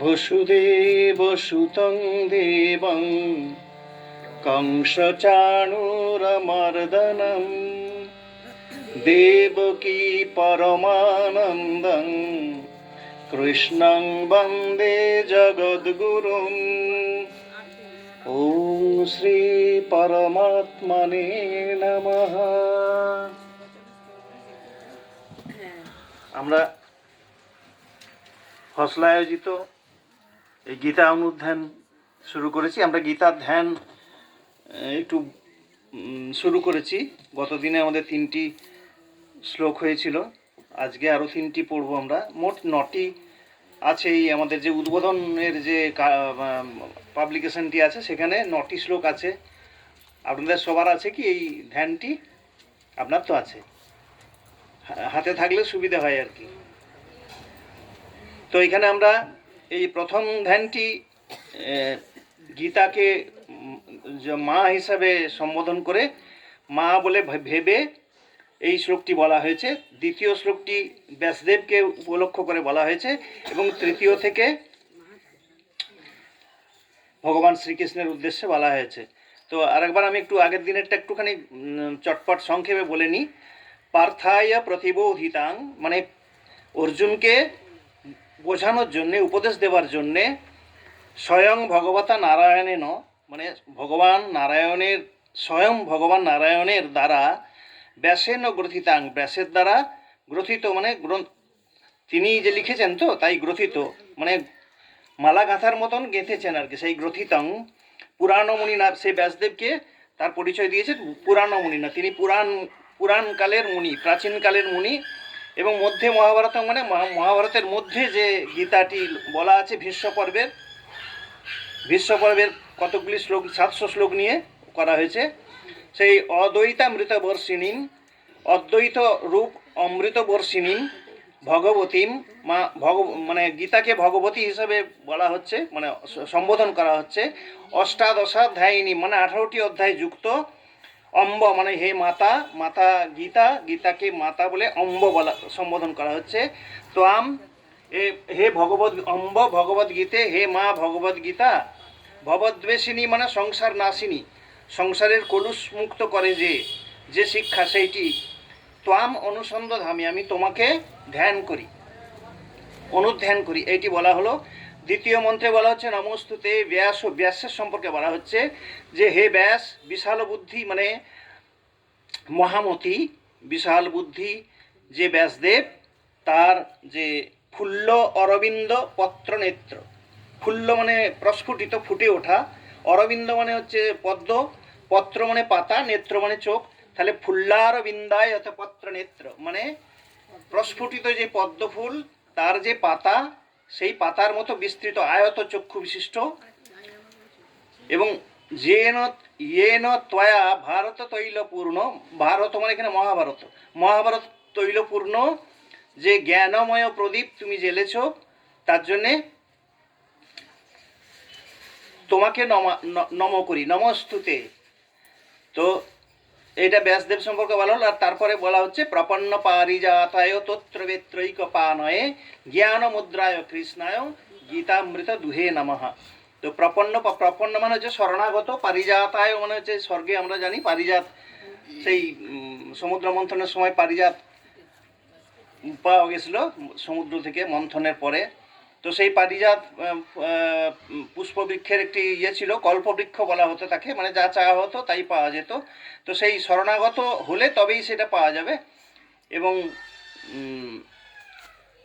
বসুদেবসুতং দেবং কংসচাণূরমর্দনম দেবকী পরমানন্দং কৃষ্ণং বন্দে জগদ্গুরুম। ওম শ্রী পরমাত্মনে নমঃ। আমরা হসলা আয়োজিত এই গীতা অনুধ্যান শুরু করেছি। আমরা গীতার ধ্যান একটু শুরু করেছি। গতদিনে আমাদের 3টি শ্লোক হয়েছিল, আজকে আরও 3টি পড়ব আমরা। মোট 9টি আছে। এই আমাদের যে উদ্বোধনের যে পাবলিকেশনটি আছে সেখানে 9টি শ্লোক আছে। আপনাদের সবার আছে কি এই ধ্যানটি? আপনার তো আছে, হাতে থাকলে সুবিধা হয় আর কি। তো এখানে আমরা এই প্রথম ধ্যানটি গীতাকে মা হিসাবে সম্বোধন করে, মা বলে ভেবে এই শ্লোকটি বলা হয়েছে। দ্বিতীয় শ্লোকটি ব্যাসদেবকে উপলক্ষ করে বলা হয়েছে এবং তৃতীয় থেকে ভগবান শ্রীকৃষ্ণের উদ্দেশ্যে বলা হয়েছে। তো আরেকবার আমি একটু আগের দিনেরটা একটুখানি চটপট সংক্ষেপে বলে নিই। পার্থায় প্রতিবোধিতাং, মানে অর্জুনকে বোঝানোর জন্যে, উপদেশ দেওয়ার জন্যে, স্বয়ং ভগবতা নারায়ণেন, মানে ভগবান নারায়ণের, স্বয়ং ভগবান নারায়ণের দ্বারা ব্যাসেন গ্রথিতাং, ব্যাসের দ্বারা গ্রথিত, মানে তিনি যে লিখেছেন তো তাই গ্রথিত, মানে মালা গাঁথার মতন গেঁথেছেন আর কি। সেই গ্রথিতং পুরাণমুনি না, সেই ব্যাসদেবকে তার পরিচয় দিয়েছে পুরাণমুনি না, তিনি পুরাণকালের মুনি, প্রাচীনকালের মুনি। এবং মধ্যে মহাভারত, মানে মহাভারতের মধ্যে যে গীতাটি বলা আছে ভীষ্ম পর্বের কতগুলি শ্লোক, 700 শ্লোক নিয়ে করা হয়েছে। সেই অদ্বৈতামৃতবর্ষিণীম, অদ্বৈত রূপ অমৃতবর্ষিণীম ভগবতীম, মানে গীতাকে ভগবতী হিসাবে বলা হচ্ছে, মানে সম্বোধন করা হচ্ছে। অষ্টাদশাধ্যায়িনী, মানে 18টি অধ্যায় যুক্ত। অম্ব, মানে হে মাতা, মাতা গীতা, গীতাকে মাতা বলে অম্ব বলা, সম্বোধন করা হচ্ছে। ত্বাম, হে অম্ব ভগবদ গীতে, হে মা ভগবদ গীতা। ভবদ্বেষিনী, মানে সংসার নাশিনী, সংসারের কলুষ মুক্ত করে যে শিক্ষা, সেইটি। ত্বাম অনুসন্ধধামি, আমি তোমাকে ধ্যান করি, অনুধ্যান করি, এইটি বলা হলো। দ্বিতীয় মন্ত্রে বলা হচ্ছে নমস্তুতে ব্যাস, ও ব্যাসের সম্পর্কে বলা হচ্ছে যে হে ব্যাস, বিশাল বুদ্ধি, মানে মহামতি, বিশাল বুদ্ধি যে ব্যাসদেব, তার যে ফুল্ল অরবিন্দ পত্র নেত্র, ফুল্ল মানে প্রস্ফুটিত, ফুটে ওঠা, অরবিন্দ মানে হচ্ছে পদ্ম, পত্র মানে পাতা, নেত্র মানে চোখ, তাহলে ফুল্লার বিন্দায় অর্থাৎ পত্র নেত্র, মানে প্রস্ফুটিত যে পদ্ম ফুল, তার যে পাতা, সেই পাতার মতো বিস্তৃত আয়ত চক্ষু বিশিষ্ট। এবং ইয়েন ত্বয়া ভারত তৈলপূর্ণ, ভারত মানে এখানে মহাভারত তৈলপূর্ণ, যে জ্ঞানময় প্রদীপ তুমি জ্বেলেছ, তার জন্যে তোমাকে নম করি, নমস্তুতে। তো এটা ব্যাসদেব সম্পর্কে বলা হলো। আর তারপরে বলা হচ্ছে প্রপন্ন পারিজাতায় তত্র বেত্রৈক পানয়ে জ্ঞান মুদ্রায় কৃষ্ণায় গীতামৃত দুহে নমঃ। তো প্রপন্ন মানে হচ্ছে শরণাগত, পারিজাতায় মানে হচ্ছে স্বর্গে আমরা জানি পারিজাত, সেই সমুদ্র মন্থনের সময় পারিজাত পাওয়া গেছিল সমুদ্র থেকে মন্থনের পরে। তো সেই পারিজাত পুষ্পবৃক্ষের একটি ছিল, কল্পবৃক্ষ বলা হতো তাকে, মানে যা চাওয়া হতো তাই পাওয়া যেত। তো সেই শরণাগত হলে তবেই সেটা পাওয়া যাবে। এবং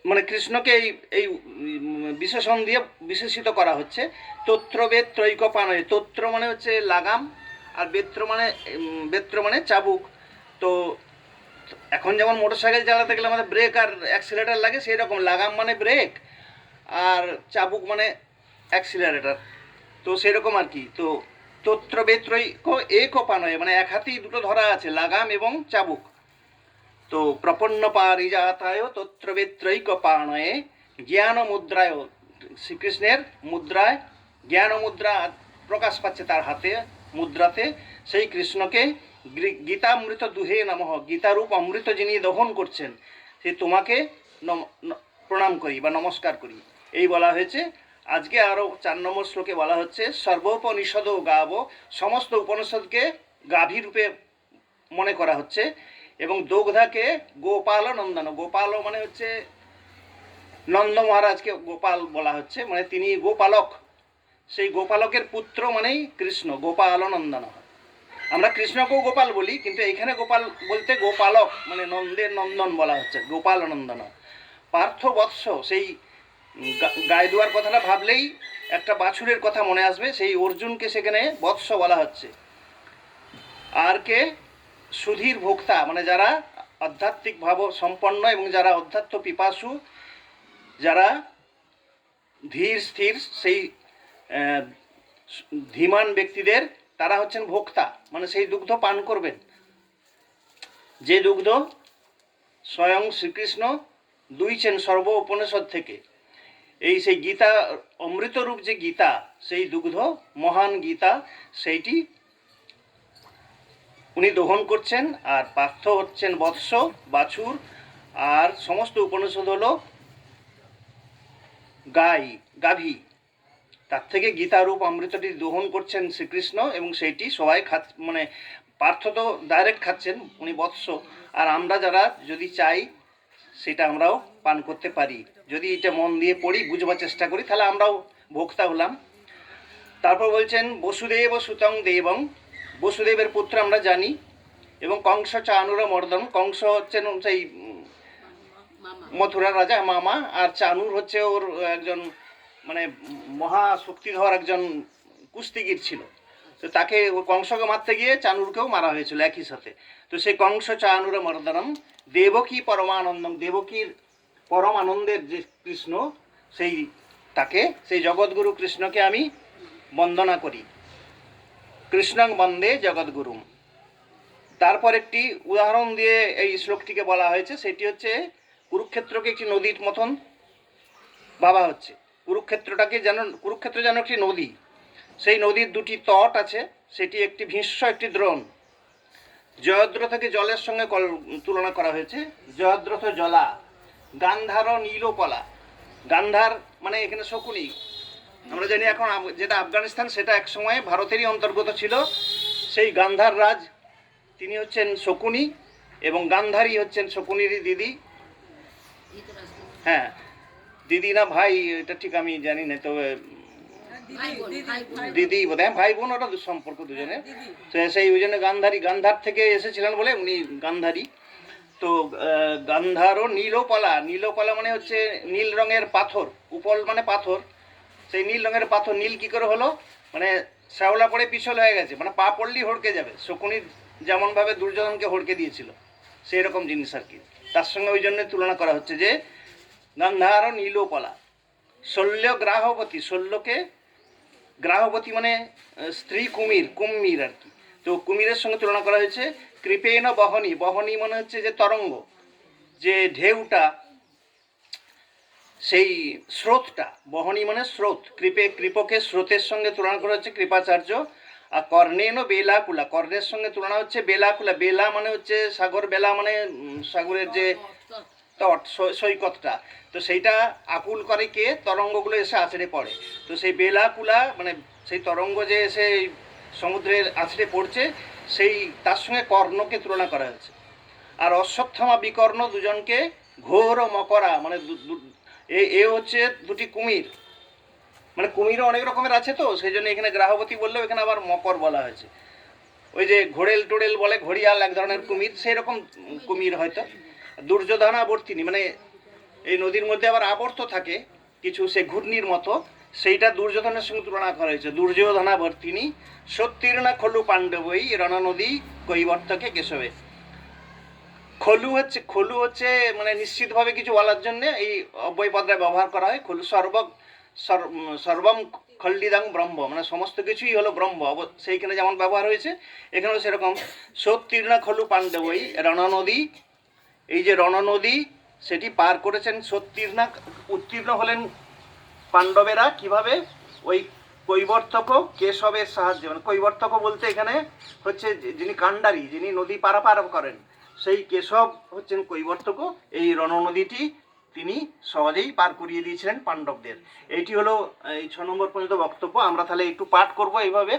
মানে কৃষ্ণকে এই বিশেষণ দিয়ে বিশেষিত করা হচ্ছে। তত্রবেদ ত্রৈকপানয়, তত্র মানে হচ্ছে লাগাম, আর বেত্র মানে চাবুক। তো এখন যেমন মোটরসাইকেল চালাতে গেলে আমাদের ব্রেক আর অ্যাক্সিলারেটার লাগে, সেই রকম লাগাম মানে ব্রেক আর চাবুক মানে অ্যাক্সিলারেটার, তো সেরকম আর কি। তো তত্র বেত্রৈক একপানয়, মানে এক হাতেই দুটো ধরা আছে, লাগাম এবং চাবুক। তো প্রপন্ন পারিজাতায় তত্র বেত্রৈক পানয়ে জ্ঞান মুদ্রায়, শ্রীকৃষ্ণের মুদ্রায়, জ্ঞান মুদ্রা প্রকাশ পাচ্ছে তার হাতে, মুদ্রাতে। সেই কৃষ্ণকে গীতামৃত দুহে নমঃ, গীতারূপ অমৃত যিনি দহন করছেন, সে তোমাকে প্রণাম করি বা নমস্কার করি, এই বলা হয়েছে। আজকে আরও 4 নম্বর শ্লোকে বলা হচ্ছে সর্বোপনিষদ গাব, সমস্ত উপনিষদকে গাভী রূপে মনে করা হচ্ছে, এবং দোগ্ধাকে গোপাল নন্দন, গোপাল মানে হচ্ছে নন্দ মহারাজকে গোপাল বলা হচ্ছে, মানে তিনি গোপালক, সেই গোপালকের পুত্র মানেই কৃষ্ণ, গোপাল নন্দন। আমরা কৃষ্ণকেও গোপাল বলি, কিন্তু এখানে গোপাল বলতে গোপালক মানে নন্দের নন্দন বলা হচ্ছে, গোপাল নন্দন। পার্থ বৎস, সেই গায়ে দেওয়ার কথাটা ভাবলেই একটা বাছুরের কথা মনে আসবে, সেই অর্জুনকে সেখানে বৎস বলা হচ্ছে। আর কে? সুধীর ভোক্তা, মানে যারা আধ্যাত্মিক ভাব সম্পন্ন এবং যারা অধ্যাত্ম পিপাসু, যারা ধীর স্থির, সেই ধীমান ব্যক্তিদের তারা হচ্ছেন ভোক্তা, মানে সেই দুগ্ধ পান করবেন, যে দুগ্ধ স্বয়ং শ্রীকৃষ্ণ দুইছেন সর্ব উপনিষদ থেকে। এই সেই গীতা, অমৃতরূপ যে গীতা, সেই দুগ্ধ মহান গীতা, সেইটি উনি দহন করছেন। আর পার্থ হচ্ছেন বৎস, বাছুর, আর সমস্ত উপনিষদ হলো গাভী, তার থেকে গীতারূপ অমৃতটি দহন করছেন শ্রীকৃষ্ণ, এবং সেইটি সবাই মানে পার্থ তো ডাইরেক্ট খাচ্ছেন, উনি বৎস, আর আমরা যারা যদি চাই সেটা আমরাও পান করতে পারি, যদি এটা মন দিয়ে পড়ি, বুঝবার চেষ্টা করি, তাহলে আমরাও ভোক্তা হলাম। তারপর বলছেন বসুদেব সুতং দেবং, বসুদেবের পুত্র আমরা জানি, এবং কংস চানুর মর্দন, কংস হচ্ছেন সেই মথুরা রাজা মামা, আর চানুর হচ্ছে ওর একজন মানে মহা শক্তিধর একজন কুস্তিগীর ছিল, তো তাকে কংসকে মারতে গিয়ে চানুরকেও মারা হয়েছিল একই সাথে। তো সেই কংস চানুর মর্দনম দেবকী পরমানন্দম, দেবকীর পরম আনন্দের যে কৃষ্ণ, সেই তাকে, সেই জগৎগুরু কৃষ্ণকে আমি বন্দনা করি, কৃষ্ণং বন্দে জগৎগুরুম। তারপর একটি উদাহরণ দিয়ে এই শ্লোকটিকে বলা হয়েছে, সেটি হচ্ছে কুরুক্ষেত্রকে একটি নদীর মতন ভাবা হচ্ছে। কুরুক্ষেত্র যেন একটি নদী, সেই নদীর দুটি তট আছে, সেটি একটি ভীষ্ম, একটি দ্রোণ। জয়দ্রথকে জলের সঙ্গে তুলনা করা হয়েছে, জয়দ্রথ জলা, গান্ধার নীলপলা। গান্ধার মানে এখানে শকুনি, আমরা জানি এখন যেটা আফগানিস্তান, সেটা এক সময় ভারতেরই অন্তর্গত ছিল। সেই গান্ধার রাজ, তিনি হচ্ছেন শকুনি, এবং গান্ধারী হচ্ছেন শকুনিরই দিদি। হ্যাঁ, দিদি না ভাই, এটা ঠিক আমি জানি না, তবে দিদি বোধ হয়, ভাই বোন, ওটা সম্পর্ক দুজনের। সেই ওই জন্য গান্ধার থেকে এসেছিলেন বলে উনি গান্ধারী। তো গান্ধার ও নীলপলা, নীলপলা মানে হচ্ছে নীল রঙের পাথর, উপল মানে পাথর, সেই নীল রঙের পাথর। নীল কি করে হলো? মানে শ্যাওলা পড়ে পিছল হয়ে গেছে, মানে পা পড়লেই হড়কে যাবে, শকুনি যেমনভাবে দুর্যোধনকে হড়কে দিয়েছিল, সেই রকম জিনিস আর কি। তার সঙ্গে ওই জন্য তুলনা করা হচ্ছে যে গান্ধার ও নীলপলা। শল্য গ্রাহবতী, শল্যকে গ্রাহবতী মানে স্ত্রী কুমির আর কি। তো কুমিরের সঙ্গে তুলনা করা হয়েছে। কৃপেণ বহনী, বহনী মানে হচ্ছে যে তরঙ্গ, যে ঢেউটা, সেই স্রোতটা, বহনী মানে স্রোত। কৃপকে স্রোতের সঙ্গে তুলনা করা হচ্ছে কৃপাচার্য। আর কর্ণেন বেলাকুলা, কর্ণের সঙ্গে তুলনা হচ্ছে বেলাকুলা। বেলা মানে হচ্ছে সাগর, বেলা মানে সাগরের যে তট, সৈকতটা, তো সেইটা আকুল করে কে? তরঙ্গগুলো এসে আছড়ে পড়ে। তো সেই বেলাকুলা মানে সেই তরঙ্গ যে এসে সমুদ্রের আছড়ে পড়ছে, সেই তার সঙ্গে কর্ণকে তুলনা করা হয়েছে। আর অশ্বত্থামা বিকর্ণ, দুজনকে ঘোর ও মকরা, মানে এ হচ্ছে দুটি কুমির, মানে কুমিরও অনেক রকমের আছে, তো সেই জন্য এখানে গ্রাহবতী বললেও এখানে আবার মকর বলা হয়েছে। ওই যে ঘোড়েল টোড়েল বলে, ঘড়িয়াল এক ধরনের কুমির, সেই রকম কুমির হয়তো। দুর্যোধনাবর্তিনী মানে এই নদীর মধ্যে আবার আবর্ত থাকে কিছু, সে ঘূর্ণির মতো, সেইটা দুর্যোধনের সঙ্গে তুলনা করা হয়েছে। দুর্যোধনাবর্তিনী সত্যির্ণা খলু পাণ্ডবই রণনদী কৈবর্তকে কেশবে। খলু হচ্ছে মানে নিশ্চিতভাবে কিছু বলার জন্য এই অব্যয়পদটা ব্যবহার করা হয়। খলু সর্বম খল্লিদাং ব্রহ্ম, মানে সমস্ত কিছুই হলো ব্রহ্ম, সেইখানে যেমন ব্যবহার হয়েছে এখানেও সেরকম। সত্যির্ণা খলু পাণ্ডবই রণনদী, এই যে রণনদী সেটি পার করেছেন সত্যির্ণা, উত্তীর্ণ হলেন পাণ্ডবেরা কিভাবে? ওই কৈবর্তক কেশবের সাহায্যে। মানে কৈবর্তক বলতে এখানে হচ্ছে যিনি কাণ্ডারী, যিনি নদী পারাপার করেন, সেই কেশব হচ্ছেন কৈবর্তক। এই রণনদীটি তিনি সহজেই পার করিয়ে দিয়েছিলেন পাণ্ডবদের। এইটি হলো এই 6 নম্বর পর্যন্ত বক্তব্য। আমরা তাহলে একটু পাঠ করব এইভাবে।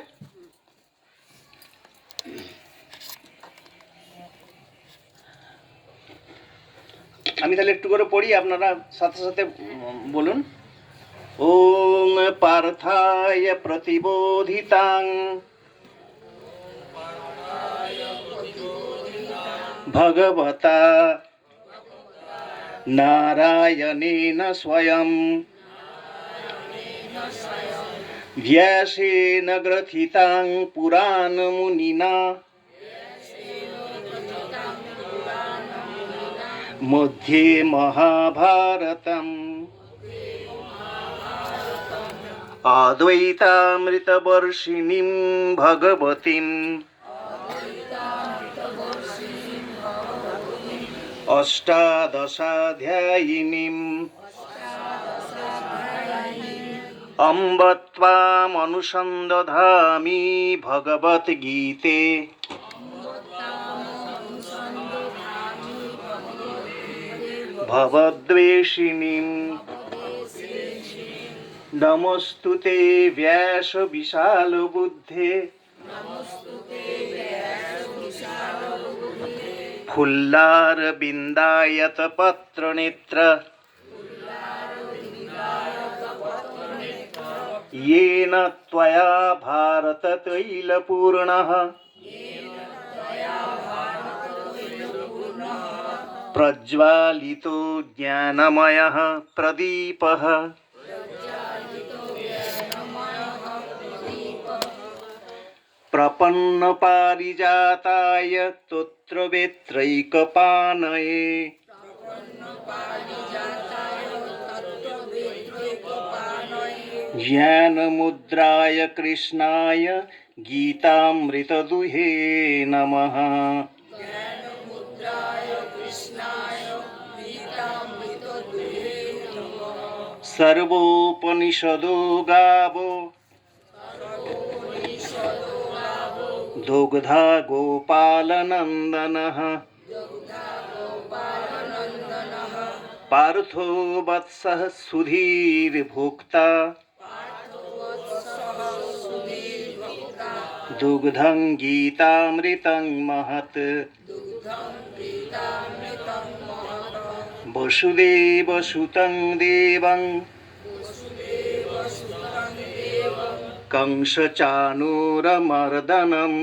আমি তাহলে একটু করে পড়ি, আপনারা সাথে সাথে বলুন। ওম পার্থায় প্রতিবোধিতাং ভগবতা নারায়ণেন স্বয়ং व्यासेन ग्रथितां पुराणमुनिना मध्ये महाभारतम् अद्वैतामृतवर्षिणीं भगवतीम् अष्टादशाध्यायिनीम् अम्ब त्वामनुसन्दधामि भगवद्गीते भवद्वेषिणीम् नमोस्तुते व्यास विशालबुद्धे फुल्लारविन्दायत पत्रनेत्र येन त्वया भारततैलपूर्णः प्रज्वालितो ज्ञानमयः प्रदीपः प्रपन्नपारिजाताय तोत्रवेत्रैकपाणये ज्ञानमुद्राय कृष्णाय गीतामृतदुहे नमः। सर्वोपनिषदो गावो दुग्धा गोपालनन्दनः पार्थो वत्सः सुधीर्भुक्ता दुग्धं गीतामृतं महत् वसुदेवसुतं देवं कंसचाणूरमर्दनं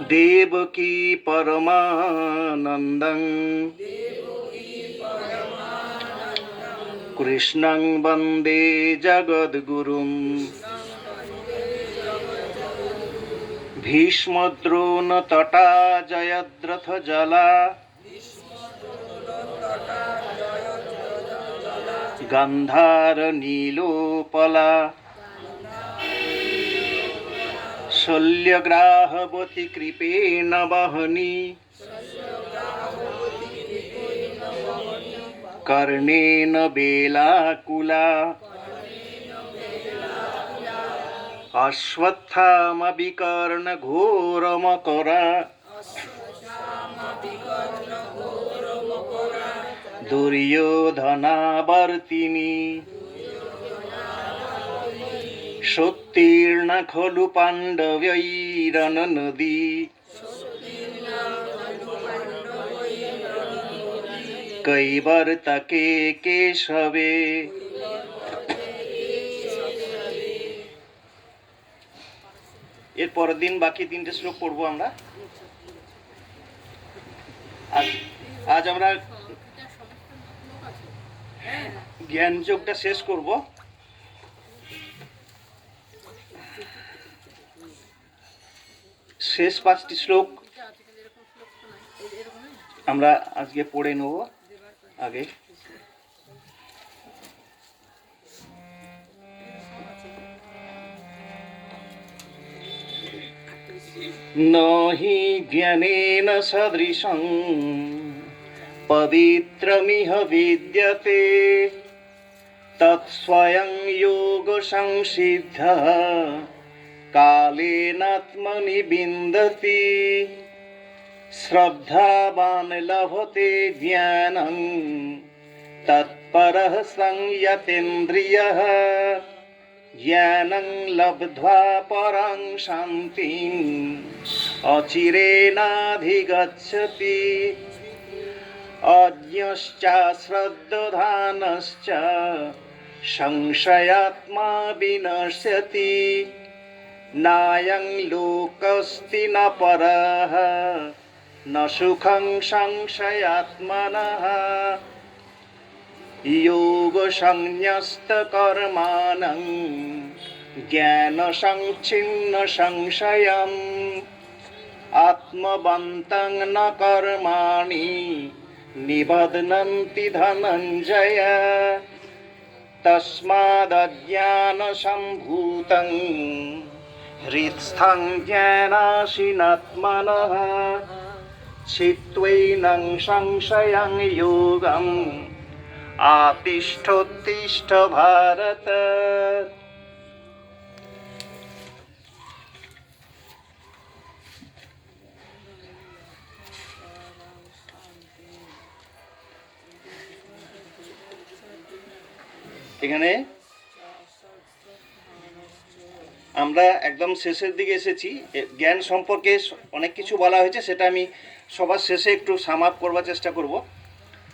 देवकी परमानन्दं कृष्णं वन्दे जगद्गुरुम् भीष्मद्रोणतटा जयद्रथजला गन्धारनीलोपला शल्यग्राहवती कृपेण वहनी कर्णेन बेलाकुला अश्वत्थामविकर्णघोरमकरा दुर्योधनावर्तिनी सोत्तीर्ण खलु पाण्डवैरननदी कैवर्तके केशवे এর পরের দিন বাকি 3টে শ্লোক পড়বো আমরা। আজ আমরা জ্ঞান যোগটা শেষ করব। শেষ 5টি শ্লোক আমরা আজকে পড়ে নেব। আগে नहि ज्ञानेन सदृशं पवित्रमिह विद्यते तत्स्वयं योगसंसिद्धः कालेनात्मनि विन्दति শ্রদ্ধাবান লভতে জ্ঞানং তৎপরঃ সংযতেন্দ্রিয়ঃ জ্ঞানং লব্ধ্বা পরং শান্তিং অচিরেনাধিগচ্ছতি অজ্ঞশ্চ শ্রদ্ধানশ্চ সংশয়াত্মা বিনশ্যতি নায়ং লোকস্তি ন পরঃ ন সুখং সংশয়াত্মনঃ যোগ সংন্যস্ত কর্মাণং জ্ঞান সংচ্ছিন্ন সংশয়ম আত্মবন্তং ন কর্মাণি নিবধ্নন্তি ধনঞ্জয় তস্মাদজ্ঞান সম্ভূতং হৃৎস্থং জ্ঞানাসীনাত্মনঃ চিত্ত্বৈनं সংশয়ং যোগং আতিষ্ঠোত্তিষ্ঠ ভারত। এখানে আমরা একদম শেষের দিকে এসেছি। জ্ঞান সম্পর্কে অনেক কিছু বলা হয়েছে, সেটা আমি সবার শেষে একটু সাম আপ করবার চেষ্টা করব।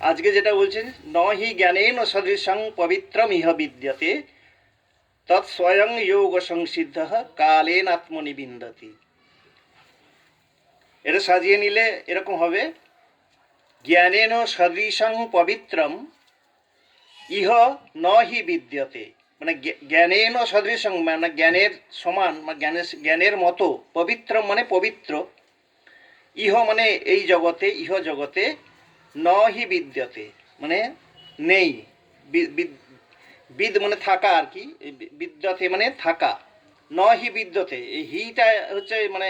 আজকে যেটা বলছেন, ন হি জ্ঞানেন সদৃশং পবিত্রম ইহ বিদ্যতে তৎ স্বয়ং যোগ সংসিদ্ধ কালেন আত্মনিবিন্দতি। এটা সাজিয়ে নিলে এরকম হবে, জ্ঞানেন সদৃশং পবিত্রম ইহ ন হি বিদ্যতে, মানে জ্ঞানেন সদৃশং মানে জ্ঞানের সমান, জ্ঞানের মতো, পবিত্রম মানে পবিত্র, ইহ মানে এই জগতে, ইহ জগতে, ন হি বিদ্যতে মানে নেই, বিদ মানে থাকা আর কি, বিদ্যতে মানে থাকা, ন হি বিদ্যতে, এই হিটা হচ্ছে মানে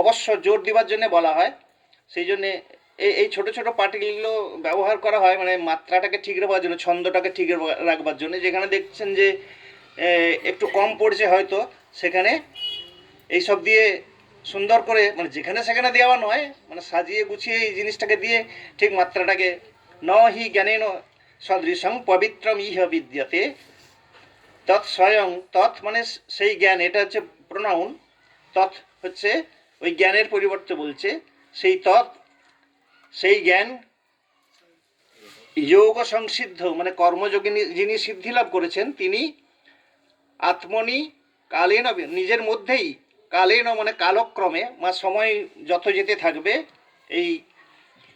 অবশ্য জোর দিবার জন্য বলা হয়, সেই জন্যে এই ছোটো ছোটো পার্টিকেলগুলো ব্যবহার করা হয়, মানে মাত্রাটাকে ঠিক রাখবার জন্য, ছন্দটাকে ঠিক রাখবার জন্য। যেখানে দেখছেন যে একটু কম পড়ছে হয়তো, সেখানে এইসব দিয়ে সুন্দর করে, মানে যেখানে সেখানে দেওয়া নয়, মানে সাজিয়ে গুছিয়ে এই জিনিসটাকে দিয়ে ঠিক মাত্রাটাকে, ন হি জ্ঞানেন সদৃশং পবিত্রম ইহ বিদ্যতে তৎ স্বয়ং, তৎ মানে সেই জ্ঞান, এটা হচ্ছে প্রোনাউন, তৎ হচ্ছে ওই জ্ঞানের পরিবর্তে বলছে, সেই তৎ সেই জ্ঞান যোগ সংসিদ্ধ মানে কর্মযোগে যিনি সিদ্ধি লাভ করেছেন, তিনি আত্মনি কালেন, নিজের মধ্যেই, কালেন মানে কালক্রমে, বা সময় যত যেতে থাকবে এই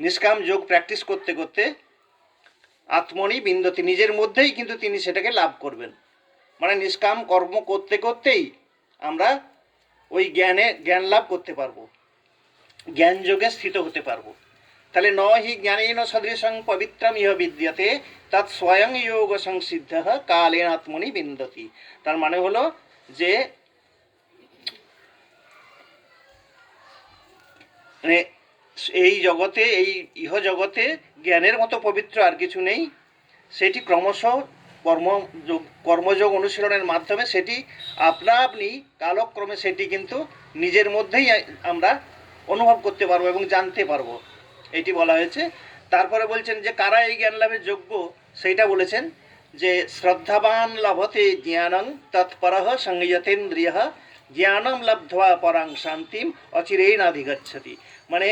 নিষ্কাম যোগ প্র্যাকটিস করতে করতে, আত্মনি বিন্দতি নিজের মধ্যেই কিন্তু তিনি সেটাকে লাভ করবেন। মানে নিষ্কাম কর্ম করতে করতেই আমরা ওই জ্ঞান লাভ করতে পারবো, জ্ঞান যোগে স্থিত হতে পারবো। তাহলে ন হি জ্ঞানেন সদৃশং পবিত্রম ইহ বিদ্যতে তৎ স্বয়ং যোগ সংসিদ্ধ কালেন আত্মনি বিন্দতি। তার মানে হলো যে মানে এই জগতে, এই ইহ জগতে জ্ঞানের মতো পবিত্র আর কিছু নেই। সেটি ক্রমশ কর্মযোগ অনুশীলনের মাধ্যমে সেটি আপনা আপনি কালক্রমে সেটি কিন্তু নিজের মধ্যেই আমরা অনুভব করতে পারবো এবং জানতে পারবো, এটি বলা হয়েছে। তারপরে বলছেন যে কারা এই জ্ঞান লাভের যোগ্য, সেইটা বলেছেন যে শ্রদ্ধাবান লভতে জ্ঞানং তৎপরঃ সংযতেন্দ্রিয়ঃ জ্ঞানম লব্ধ্বা পরাং শান্তিম অচিরেনাধিগচ্ছতি। মানে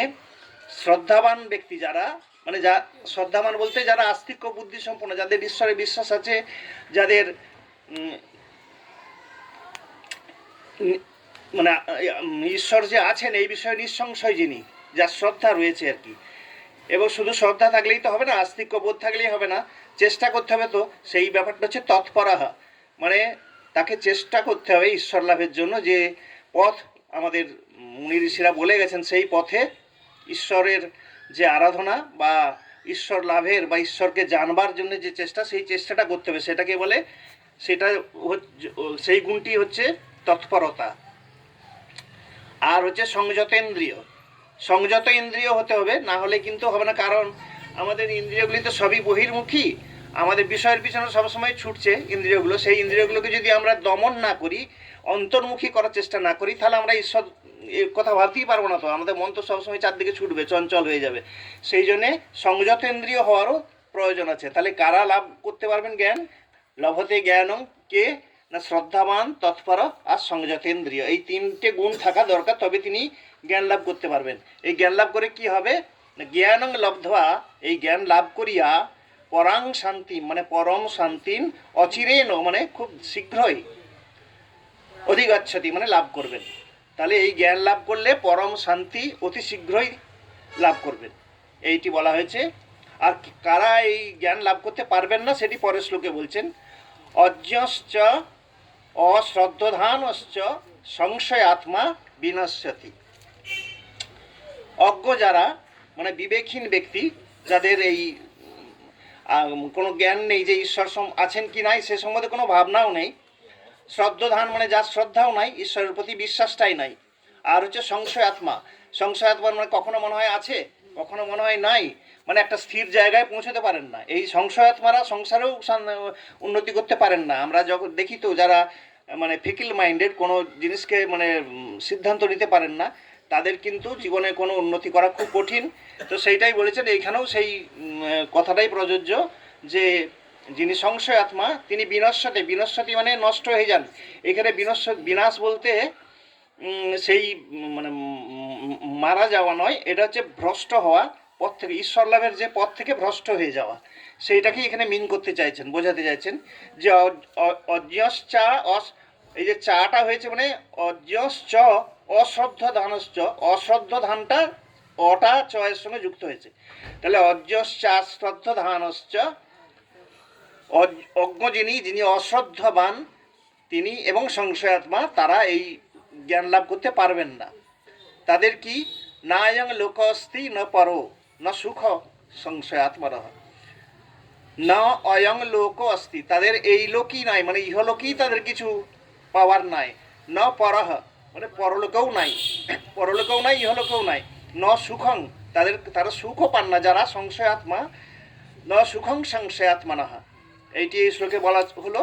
শ্রদ্ধাবান ব্যক্তি যারা, মানে শ্রদ্ধাবান বলতে যারা আস্তিক্য বুদ্ধি সম্পন্ন, যাদের ঈশ্বরে বিশ্বাস আছে, যাদের মানে ঈশ্বর যে আছেন এই বিষয়ে নিঃসংশয়, যিনি, যার শ্রদ্ধা রয়েছে আর কি। এবং শুধু শ্রদ্ধা থাকলেই তো হবে না, আস্তিক্য বোধ থাকলেই হবে না, চেষ্টা করতে হবে। তো সেই ব্যাপারটা হচ্ছে তৎপরাহা, মানে তাকে চেষ্টা করতে হবে ঈশ্বর লাভের জন্য। যে পথ আমাদের মুনি ঋষিরা বলে গেছেন, সেই পথে ঈশ্বরের যে আরাধনা বা ঈশ্বর লাভের বা ঈশ্বরকে জানবার জন্য যে চেষ্টা, সেই চেষ্টাটা করতে হবে। সেটাকে বলে, সেটা সেই গুণটি হচ্ছে তৎপরতা। আর হচ্ছে সংযতেন্দ্রিয়, সংযত ইন্দ্রিয় হতে হবে, না হলে কিন্তু হবে না। কারণ আমাদের ইন্দ্রিয়গুলি তো সবই বহির্মুখী, আমাদের বিষয়ের পিছনে সবসময় ছুটছে ইন্দ্রিয়গুলো। সেই ইন্দ্রিয়গুলোকে যদি আমরা দমন না করি, অন্তর্মুখী করার চেষ্টা না করি, তাহলে আমরা ঈশ্বর এর কথা ভাবতেই পারবো না। তো আমাদের মন তো সবসময় চারদিকে ছুটবে, চঞ্চল হয়ে যাবে। সেই জন্যে সংযতেন্দ্রিয় হওয়ারও প্রয়োজন আছে। তাহলে কারা লাভ করতে পারবেন জ্ঞান? লভতে জ্ঞানং কে না শ্রদ্ধাবান, তৎপর আর সংযতেন্দ্রিয়। এই তিনটে গুণ থাকা দরকার, তবে তিনি জ্ঞান লাভ করতে পারবেন। এই জ্ঞান লাভ করে কি হবে না, জ্ঞানং লব্ধবা, এই জ্ঞান লাভ করিয়া পরাং শান্তি মানে পরম শান্তিন অচিরেন মানে খুব শীঘ্রই অধিগচ্ছতি মানে লাভ করবেন। তাহলে এই জ্ঞান লাভ করলে পরম শান্তি অতি শীঘ্রই লাভ করবেন, এইটি বলা হয়েছে। আর কারা এই জ্ঞান লাভ করতে পারবেন না সেটি পরের শ্লোকে বলছেন। অজ্ঞশ্চ অশ্রদ্ধধানশ্চ সংশয় আত্মা বিনশ্যতি। অজ্ঞ যারা মানে বিবেকহীন ব্যক্তি, যাদের এই কোনো জ্ঞান নেই যে ঈশ্বর আছেন কি নাই সে সম্বন্ধে কোনো ভাবনাও নেই। শ্রদ্ধান মানে যার শ্রদ্ধাও নাই, ঈশ্বরের প্রতি বিশ্বাসটাই নাই। আর হচ্ছে সংশয় আত্মা। সংশয় আত্মা মানে কখনো মনে হয় আছে, কখনো মনে হয় নাই, মানে একটা স্থির জায়গায় পৌঁছতে পারেন না। এই সংশয় আত্মারা সংসারেও উন্নতি করতে পারেন না। আমরা যখন দেখি তো যারা মানে ফিকিল মাইন্ডেড, কোনো জিনিসকে মানে সিদ্ধান্ত নিতে পারেন না, তাদের কিন্তু জীবনে কোনো উন্নতি করা খুব কঠিন। তো সেইটাই বলেছেন এইখানেও, সেই কথাটাই প্রযোজ্য যে যিনি সংশয় আত্মা তিনি বিনশ্বতে, বিনশ্বতি মানে নষ্ট হয়ে যান। এখানে বিনাশ বলতে সেই মানে মারা যাওয়া নয়, এটা হচ্ছে ভ্রষ্ট হওয়া, পথ থেকে ঈশ্বর লাভের যে পথ থেকে ভ্রষ্ট হয়ে যাওয়া, সেইটাকেই এখানে মিন করতে চাইছেন, বোঝাতে চাইছেন। যে অজ্ঞশ্চা এই যে চাটা হয়েছে মানে অজ্ঞশ্চ অশ্রদ্ধ ধানশ্চ, অশ্রদ্ধ ধানটা অটা চয়ের সঙ্গে যুক্ত হয়েছে। তাহলে অজ্ঞশ্চা শ্রদ্ধ ধানশ্চ, অজ্ঞ যিনি অশ্রদ্ধাবান তিনি এবং সংশয়াত্মা তারা এই জ্ঞান লাভ করতে পারবেন না। তাদের কি না অয়ং লোক অস্তি ন পরো না সুখ সংশয়াত্মার, না অয়ং লোক অস্তি তাদের এই লোকই নাই মানে ইহলোকেই তাদের কিছু পাওয়ার নাই, ন পরহ মানে পরলোকেও নাই, পরলোকেও নাই ইহলোকেও নাই, ন সুখং তারা সুখও পান না যারা সংশয়াত্মা, ন সুখং সংশয়াত্মানহ। এইটি এই শ্লোকে বলা হলো।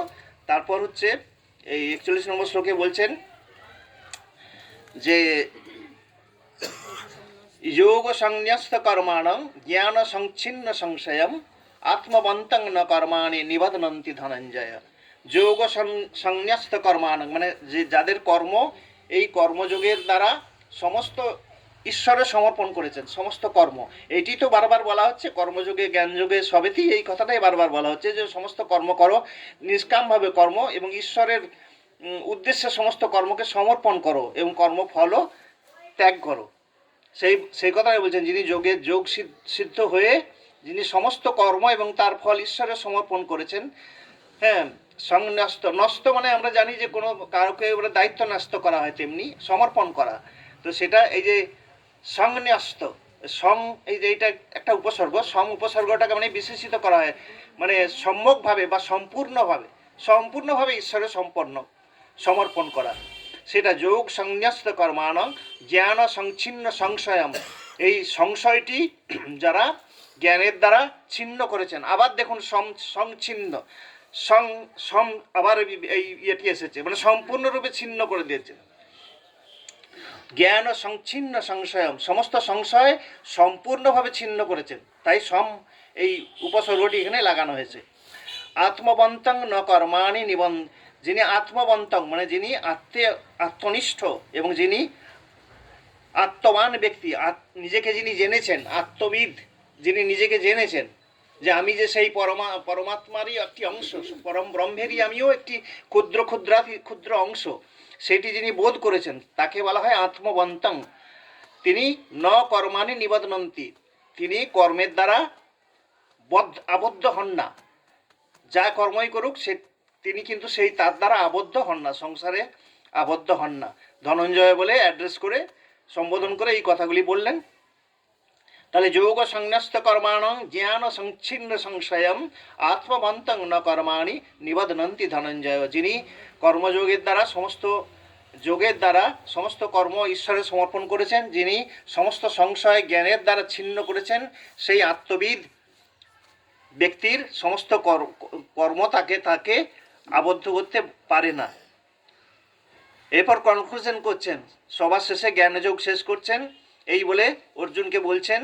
তারপর হচ্ছে এই 41 নম্বর শ্লোকে বলছেন যে যোগ সংন্যস্ত কর্মাণং জ্ঞান সংচ্ছিন্ন সংশয়ম আত্মবন্তং ন কর্মাণি নিবদনন্তি ধনঞ্জয়। যোগ সংন্যস্ত কর্মাণং মানে যে যাদের কর্ম, এই কর্মযোগের দ্বারা সমস্ত ঈশ্বরে সমর্পণ করেছেন সমস্ত কর্ম। এইটি তো বারবার বলা হচ্ছে, কর্মযোগে জ্ঞানযোগে সবেতেই এই কথাটাই বারবার বলা হচ্ছে যে সমস্ত কর্ম করো, নিষ্কামভাবে কর্ম এবং ঈশ্বরের উদ্দেশ্যে সমস্ত কর্মকে সমর্পণ করো এবং কর্মফলও ত্যাগ করো। সেই কথাই বলছেন, যিনি যোগ সিদ্ধ হয়ে যিনি সমস্ত কর্ম এবং তার ফল ঈশ্বরে সমর্পণ করেছেন। হ্যাঁ, সংন্যস্ত, নস্ত মানে আমরা জানি যে কোনো কারোকে এবারে দায়িত্ব ন্যস্ত করা হয়, তেমনি সমর্পণ করা। তো সেটা এই যে সংন্যস্ত, এই যে এটা একটা উপসর্গ, উপসর্গটাকে মানে বিশেষিত করা হয়, মানে সম্যকভাবে বা সম্পূর্ণভাবে ঈশ্বরে সমর্পণ করা। সেটা যোগ সংন্যস্ত কর্মাণং জ্ঞান সংচ্ছিন্ন সংশয়ম, এই সংশয়টি যারা জ্ঞানের দ্বারা ছিন্ন করেছেন। আবার দেখুন সংচ্ছিন্ন আবার এই ইয়েটি এসেছে মানে সম্পূর্ণরূপে ছিন্ন করে দিয়েছেন। জ্ঞান সংচ্ছিন্ন সংশয়ম, সমস্ত সংশয় সম্পূর্ণভাবে ছিন্ন করেছেন, তাই এই উপসর্গটি এখানে লাগানো হয়েছে। আত্মবন্তং ন কর্মাণি যিনি আত্মবন্তং মানে যিনি আত্মনিষ্ঠ এবং যিনি আত্মবান ব্যক্তি, নিজেকে যিনি জেনেছেন, আত্মবিদ যিনি নিজেকে জেনেছেন যে আমি যে সেই পরমাত্মারই একটি অংশ, পরম ব্রহ্মেরই আমিও একটি ক্ষুদ্র অংশ, সেটি যিনি বোধ করেছেন তাকে বলা হয় আত্মবন্তং। তিনি ন কর্মাণি নিবদনন্তি, তিনি কর্মের দ্বারা আবদ্ধ হন না। যা কর্মই করুক তিনি কিন্তু তার দ্বারা আবদ্ধ হন না, সংসারে আবদ্ধ হন না। ধনঞ্জয় বলে অ্যাড্রেস করে সম্বোধন করে এই কথাগুলি বললেন। তাহলে যোগ সংন্যস্ত কর্মাণং জ্ঞান সংচ্ছিন্ন সংশয়ম আত্মবন্তং ন কর্মাণি নিবদনন্তি ধনঞ্জয়, যিনি কর্মযোগের দ্বারা সমস্ত কর্ম ঈশ্বরে সমর্পণ করেছেন, যিনি সমস্ত সংশয় জ্ঞানের দ্বারা ছিন্ন করেছেন, সেই আত্মবিদ ব্যক্তির সমস্ত কর্ম তাকে আবদ্ধ করতে পারে না। এরপর কনক্লুশন করছেন, সবার শেষে জ্ঞানযোগ শেষ করছেন। এই বলে অর্জুনকে বলছেন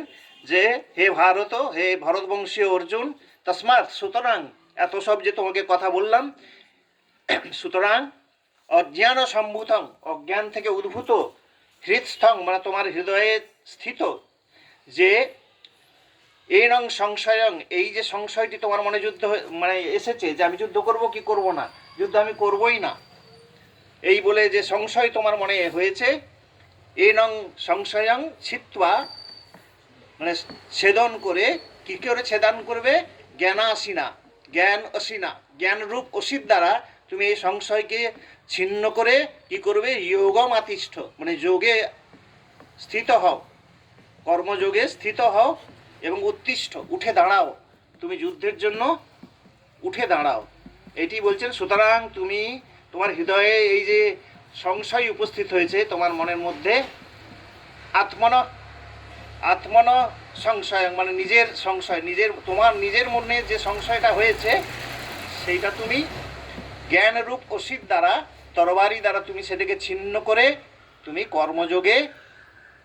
যে হে ভারত, হে ভারতবংশীয় অর্জুন, তসমাৎ সুতরাং, এত সব যে তোমাকে কথা বললাম, সুতরাং অজ্ঞান সম্ভূতং, অজ্ঞান থেকে উদ্ভূত, হৃদস্থং মানে তোমার হৃদয়ে স্থিত, যে এই নং সংশয়ং, এই যে সংশয়টি তোমার মনে মানে এসেছে যে আমি যুদ্ধ করব কি করব না, যুদ্ধ আমি করবই না, এই বলে যে সংশয় তোমার মনে হয়েছে, এই নং সংশয়ং ছিত্বা মানে ছেদন করে, কি করে ছেদন করবে, জ্ঞানাসিনা, জ্ঞান অসিনা, জ্ঞানরূপ অসির দ্বারা তুমি এই সংশয়কে ছিন্ন করে কি করবে, যোগম আতিষ্ঠ মানে যোগে স্থিত হও, কর্মযোগে স্থিত হও এবং উত্তিষ্ঠ উঠে দাঁড়াও, তুমি যুদ্ধের জন্য উঠে দাঁড়াও। এটি বলছেন। সুতরাং তুমি তোমার হৃদয়ে এই যে সংশয় উপস্থিত হয়েছে তোমার মনের মধ্যে, আত্মন আত্মন সংশয় মানে নিজের সংশয়, তোমার নিজের মনে যে সংশয়টা হয়েছে সেইটা তুমি জ্ঞানরূপ অসির দ্বারা, তরবারি দ্বারা তুমি সেটাকে ছিন্ন করে তুমি কর্মযোগে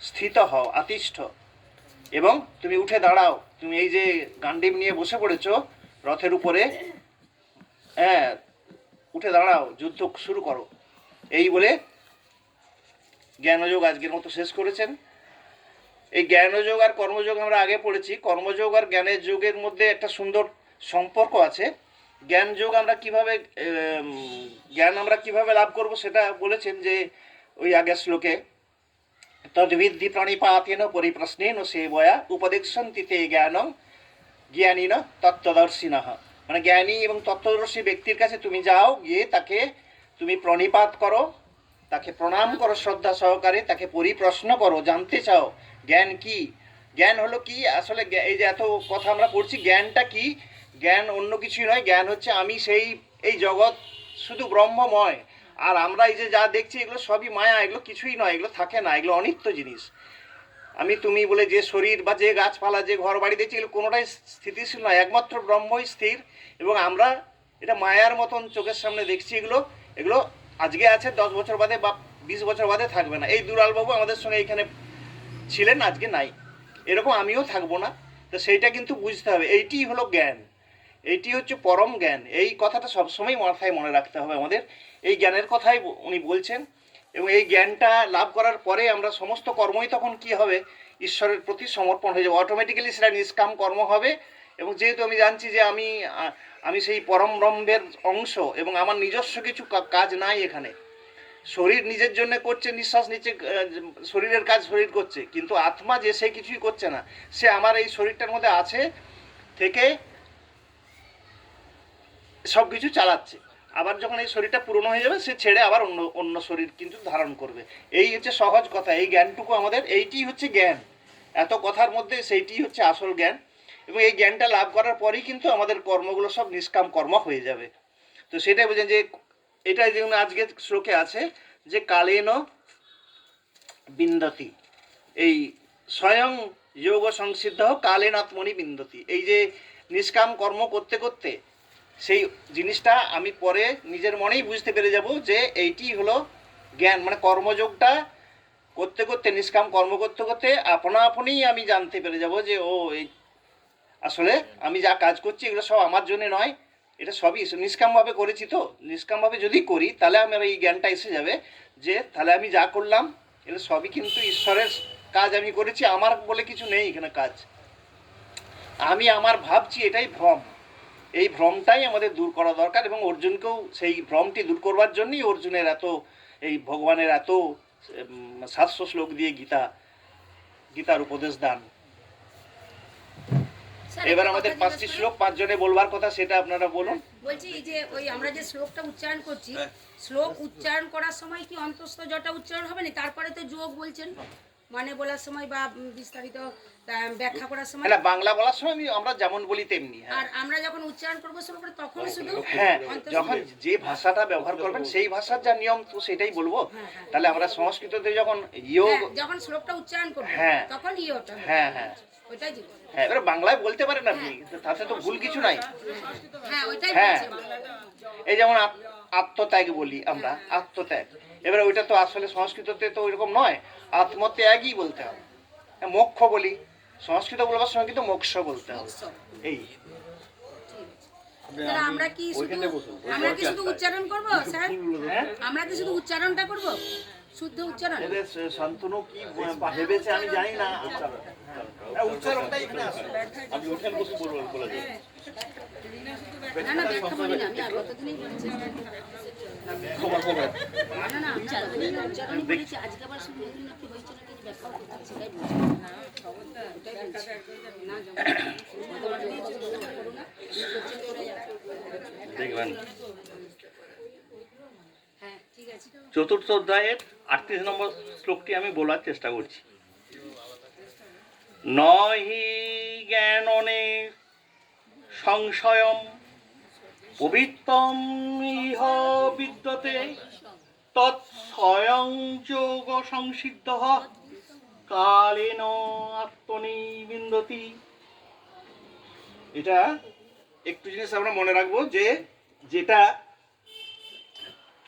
স্থিত হও, আতিষ্ঠ এবং তুমি উঠে দাঁড়াও। তুমি এই যে গান্ডীব নিয়ে বসে পড়েছো রথের উপরে, হ্যাঁ উঠে দাঁড়াও, যুদ্ধ শুরু করো। এই বলে জ্ঞানযোগ আজকের মতো শেষ করেছেন। এই জ্ঞানযোগ আর কর্মযোগ আমরা আগে পড়েছি। কর্মযোগ আর জ্ঞানের যোগের মধ্যে একটা সুন্দর সম্পর্ক আছে। জ্ঞানযোগ আমরা কিভাবে জ্ঞান আমরা কিভাবে লাভ করব সেটা বলেছেন যে ওই আগের শ্লোকে, তদ্বিদ্ধি প্রণিপাতেন পরিপ্রশ্নেন সেবয়া উপদেক্ষন্তি তে জ্ঞানং জ্ঞানীন তত্ত্বদর্শিনঃ, মানে জ্ঞানী এবং তত্ত্বদর্শী ব্যক্তির কাছে তুমি যাও, গিয়ে তাকে তুমি প্রণিপাত করো, তাকে প্রণাম করো শ্রদ্ধা সহকারে, তাকে পরিপ্রশ্ন করো, জানতে চাও জ্ঞান কি, জ্ঞান হলো কি। আসলে এই যে এত কথা আমরা পড়ছি, জ্ঞানটা কি, জ্ঞান অন্য কিছুই নয়, জ্ঞান হচ্ছে আমি এই জগৎ শুধু ব্রহ্মময়, আর আমরা এই যে যা দেখছি এগুলো সবই মায়া, এগুলো কিছুই নয়, এগুলো থাকে না, এগুলো অনিত্য জিনিস। আমি তুমি বলে যে শরীর বা যে গাছপালা যে ঘর বাড়ি দেখছি এগুলো কোনোটাই স্থিতিশীল নয়, একমাত্র ব্রহ্মই স্থির। এবং আমরা এটা মায়ার মতন চোখের সামনে দেখছি, এগুলো আজকে আছে 10 বছর বাদে বা 20 বছর বাদে থাকবে না। এই দুলালবাবু আমাদের সঙ্গে এখানে ছিলেন, আজকে নাই, এরকম আমিও থাকবো না। তো সেইটা কিন্তু বুঝতে হবে, এইটি হলো জ্ঞান, এইটি হচ্ছে পরম জ্ঞান। এই কথাটা সবসময় মাথায় মনে রাখতে হবে আমাদের। এই জ্ঞানের কথাই উনি বলছেন। এবং এই জ্ঞানটা লাভ করার পরে আমরা সমস্ত কর্মই তখন কি হবে, ঈশ্বরের প্রতি সমর্পণ হয়ে যাবে, অটোমেটিক্যালি সেটা নিষ্কাম কর্ম হবে। এবং যেহেতু আমি জানছি যে আমি সেই পরম ব্রহ্মের অংশ এবং আমার নিজস্ব কিছু কাজ নাই এখানে, শরীর নিজের জন্য করছে, নিঃশ্বাস নিচ্ছে, শরীরের কাজ শরীর করছে, কিন্তু আত্মা যে সে কিছুই করছে না, সে আমার এই শরীরটার মধ্যে আছে থেকে সব কিছু চালাচ্ছে। আবার যখন এই শরীরটা পুরনো হয়ে যাবে সে ছেড়ে আবার অন্য শরীর কিন্তু ধারণ করবে। এই হচ্ছে সহজ কথা, এই জ্ঞানটুকু আমাদের, এইটি হচ্ছে জ্ঞান। এত কথার মধ্যে সেইটি হচ্ছে আসল জ্ঞান। এবং এই জ্ঞানটা লাভ করার পরেই কিন্তু আমাদের কর্মগুলো সব নিষ্কাম কর্ম হয়ে যাবে। তো সেটাই বোঝেন যে এটাই যেমন আজকের শ্লোকে আছে যে কালেন বিন্দতি, এই স্বয়ং যোগ সংসিদ্ধ কালেন আত্মনি বিন্দতি, এই যে নিষ্কাম কর্ম করতে করতে সেই জিনিসটা আমি পরে নিজের মনেই বুঝতে পেরে যাব যে এইটি হলো জ্ঞান। মানে কর্মযোগটা করতে করতে, নিষ্কাম কর্ম করতে করতে আপনা আপনিই আমি জানতে পেরে যাব যে ও এই আসলে আমি যা কাজ করছি এগুলো সব আমার জন্য নয়, এটা সবই নিষ্কামভাবে করেছি। তো নিষ্কামভাবে যদি করি তাহলে আমার এই জ্ঞানটা এসে যাবে যে তাহলে আমি যা করলাম এগুলো সবই কিন্তু ঈশ্বরের কাজ আমি করেছি, আমার বলে কিছু নেই এখানে কাজ। আমি আমার ভাবছি এটাই ভ্রম, এই ভ্রমটাই আমাদের দূর করা দরকার। এবং অর্জুনকেও সেই ভ্রমটি দূর করবার জন্যই অর্জুনের এত, এই ভগবানের এত 700 শ্লোক দিয়ে গীতার উপদেশ দান। এবার আমাদের 5টি শ্লোক 5 জনে বলবার কথা, সেটা আপনারা বলুন। বলছি যে ওই আমরা যে শ্লোকটা উচ্চারণ করছি, শ্লোক উচ্চারণ করার সময় কি অন্তঃস্থ জটা উচ্চারণ হবে না, তারপরে তো যোগ বলছেন মানে বলার সময় বা বিস্তারিত ব্যাখ্যা করার সময়, না বাংলা বলার সময় আমরা যেমন বলি তেমনি, আর আমরা যখন উচ্চারণ করবো শ্লোকটা তখন শুধু হ্যাঁ যখন যে ভাষাটা ব্যবহার করবেন সেই ভাষার যা নিয়ম তো সেটাই বলবো। তাহলে আমরা সংস্কৃততে যখন যখন শ্লোকটা উচ্চারণ করবো তখন ইয়োটা, হ্যাঁ হ্যাঁ ওইটাই হ্যাঁ, এবার বাংলায় বলতে পারেন আপনি, তাতে তো ভুল কিছু নাই। হ্যাঁ ওইটাই হ্যাঁ, এই যেমন আত্মত্যাগ বলি আমরা, আত্মত্যাগ। এবারে ওইটা তো আসলে সংস্কৃততে তো ওইরকম নয়, আত্মত্যাগই বলতে হবে। মোক্ষ বলি, সংস্কৃত বলবার সময় কিন্তু মোক্ষ বলতে হবে। এই তাহলে আমরা কি শুধু উচ্চারণ করব স্যার? আমরা কি শুধু উচ্চারণটা করব, শুদ্ধ উচ্চারণ? এদের শান্তনু কি ভেবেছে আমি জানি না, উচ্চারণটাই এখানে আসলে আমি ওখানে বসে বলবো বলে দেবো। না না ব্যাখ্যা বলি না, আমি আর কতদিনই বলছি। ক্ষমা করবেন। না না আমি যতদিন উচ্চারণই বলেছি, আজকে আবার শুধু নতুন কি হয়েছে নাকি ব্যাখ্যা করতে সেটাই বলছি। না দেখবেন হ্যাঁ ঠিক আছে। চতুর্থ অধ্যায়ের 38 নম্বর শ্লোকটি আমি বলার চেষ্টা করছি। নহি জ্ঞাননে সংশয়ম পবিত্তম ইহ বিদ্যতে তৎস্বয়ং যোগ সংসিদ্ধ কালেন আত্মনি বিন্দতি। এটা একটু জিনিস আমরা মনে রাখবো, যে যেটা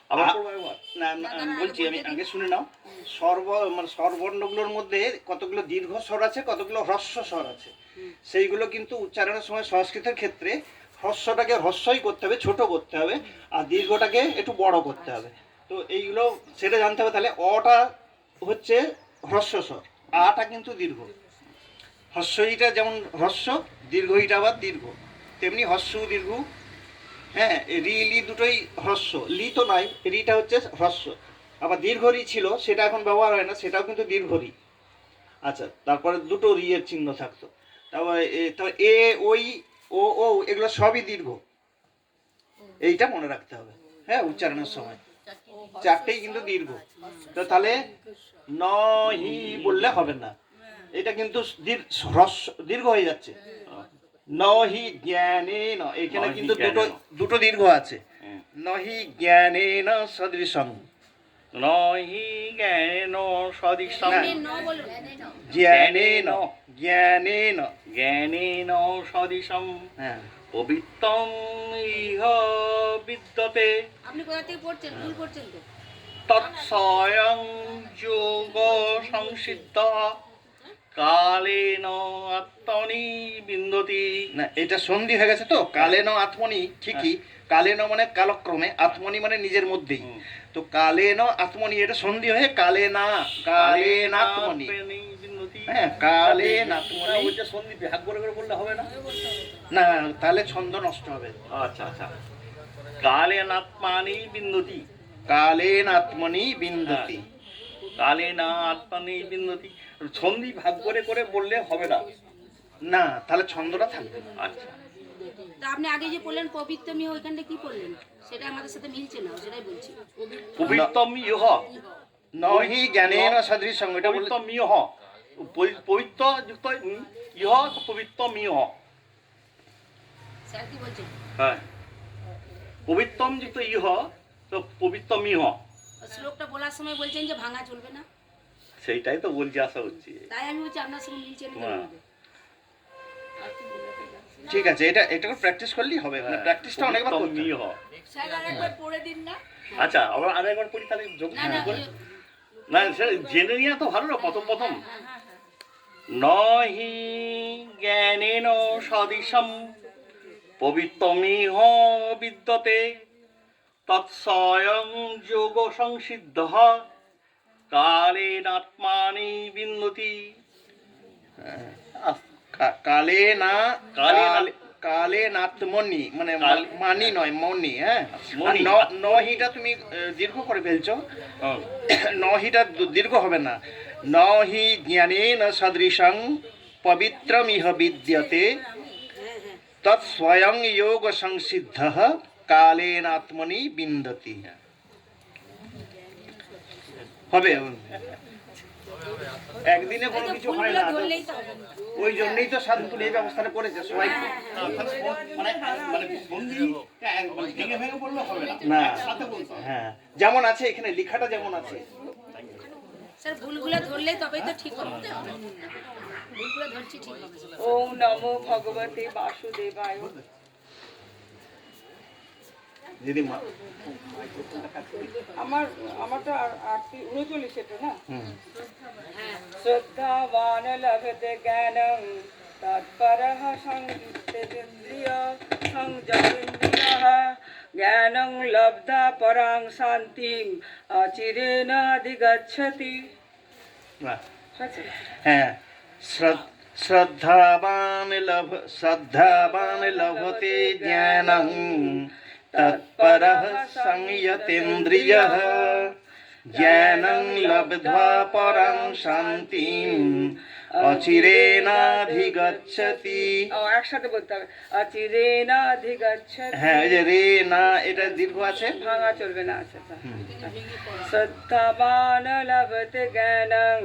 আবার না না, বলছি আমি, আগে শুনে নাও। স্বরবর্ণগুলোর মধ্যে কতগুলো দীর্ঘ স্বর আছে, কতগুলো হ্রস্ব স্বর আছে। সেইগুলো কিন্তু উচ্চারণের সময় সংস্কৃতের ক্ষেত্রে হ্রস্বটাকে হ্রস্বই করতে হবে, ছোট করতে হবে, আর দীর্ঘটাকে একটু বড় করতে হবে। তো এইগুলো সেটা জানতে হবে। তাহলে অটা হচ্ছে হ্রস্ব স্বর, আটা কিন্তু দীর্ঘ। হ্রস্বইটা যেমন হ্রস্ব, দীর্ঘইটা আবার দীর্ঘ, তেমনি হ্রস্ব দীর্ঘ। হ্যাঁ, রি লি দুটোই হ্রস্ব, লি তো নয়, রিটা হচ্ছে হ্রস্ব। আবার দীর্ঘ রি ছিল, সেটা এখন ব্যবহার হয় না, সেটাও কিন্তু দীর্ঘ রি। আচ্ছা, তারপরে দুটো রি এর চিহ্ন থাকতো। তারপরে এ ওই ও ও এগুলো সবই দীর্ঘ, এইটা মনে রাখতে হবে। হ্যাঁ, উচ্চারণের সময় চারটেই কিন্তু দীর্ঘ। তো তাহলে ন হি বললে হবে না, এটা কিন্তু দীর্ঘ হয়ে যাচ্ছে। নহি জ্ঞানেন, এখানে কিন্তু দুটো দীর্ঘ আছে। নহি জ্ঞানেন সদৃশং, নহি জ্ঞানেন সদৃশং জ্ঞানেন, জ্ঞানেন, জ্ঞানেন সদৃশং হ্যাঁ, পবিত্তম ইহ বিদ্যতে আপনি কোথা থেকে পড়ছেন? ভুল করছেন তো। তৎস্বয়ং যোগ সংসিদ্ধ কালেন আত্মনি বিন্দতি। না এটা সন্ধি হয়ে গেছে তো, কালেন আত্মনি, ঠিকই। কালেন মানে কালক্রমে, আত্মনি মানে নিজের মধ্যেই। তো কালেন আত্মনি, এটা সন্ধি হয়ে কালেনা, কালেন আত্মনি। হ্যাঁ, কালেন আত্মনি। ওইটা সন্ধি ভাগ করে করে বললে হবে না? না, তাহলে ছন্দ নষ্ট হবে। আচ্ছা আচ্ছা, কালেন আত্মানি বিন্দতি, কালেন আত্মনি বিন্দতি। কালেন আত্মানি বিন্দতি। সন্ধি ভাগ করে করে বললে হবে না? না, তাহলে ছন্দটা থাকবে না। আচ্ছা, তা আপনি আগে যে বললেন পবিত্র মিহ, ওইখানটা কি পড়লেন? সেটা আমাদের সাথে মিলছে না, সেটাই বলছি। পবিত্তম ইহ, নহি জ্ঞানেন সদৃশং, এটা বলতে পবিত্তম ইহ, পবিত্র যুক্ত ইহ, পবিত্তম ইহ। স্যার কি বলছেন? হ্যাঁ, পবিত্তম যুক্ত ইহ, তো পবিত্তম ইহ। শ্লোকটা বলার সময় বলছেন যে ভাঙা চলবে না, সেইটাই তো বলছি, আশা করছি। তাই আমি বলছি আপনার সঙ্গে মিলছে না। হ্যাঁ। ঠিক আছে, এটা প্র্যাকটিস করলেই হবে। মানে প্র্যাকটিসটা অনেকবার করতে হবে। ইহ। স্যার আরেকবার পড়ে দিন না। আচ্ছা, আবার আরেকবার পড়ি তাহলে যোগ না না করে। না সেটা জেনে নিয়ে তো ভালো না, প্রথম প্রথম। নহি জ্ঞানেন সদৃশম পবিত্রমিহ বিদ্যতে তৎস্বয়ং যোগ সংসিদ্ধ কালেন আত্মানি বিন্দতি। কালেনা, কালেনা- কালেন আত্মনি, মানে মানি নয়, মনি। হ্যাঁ, মনি। নহিটা তুমি দীর্ঘ করে ফেলছো, নহিটা দীর্ঘ হবে না। নহি জ্ঞানেন সদৃশং পবিত্রমিহ বিদ্যতে তৎস্বয়ং যোগ সংসিদ্ধ কালেন আত্মনি বিন্দতি। হবে, একদিনে কোনো কিছু হয় না। ধরলেই তো হবে। ওই জন্যই তো শান্তনু এই ব্যবস্থাটা করেছে সবাই। ভেঙে ভেঙে বললে হবে না। না, হ্যাঁ, যেমন আছে এখানে লেখাটা যেমন আছে। স্যার ভুলগুলো ধরলেই তবেই তো ঠিক হবে। ভুলগুলো ধরছি ঠিক হবে। ওম নমো ভগবতে বাসুদেবায়। যদি আমার আমারটা আর 39 এটা না। হুম শ্রদ্ধাবান লভতে জ্ঞানং তৎপরঃ সংযতেন্দ্রিয় সংযতেন্দ্রিয়ঃ জ্ঞানং লব্ধা পরাং শান্তিম অচিরেনাধিগচ্ছতি। বাহ। হ্যাঁ, শ্রদ্ধাবান লভতে জ্ঞানং তৎপরঃ সংযতেন্দ্রিয়ঃ জ্ঞানং লব্ধ্বা পরাং শান্তিম অচিরেনাধিগচ্ছতি। একসাথে বলতে হবে, অচিরেনাধিগচ্ছতি। হ্যাঁ, ওই যে রে না এটা দীর্ঘ আছে, ভাঙা চলবে না। আচ্ছা আচ্ছা। শ্রদ্ধাবান লভতে জ্ঞানং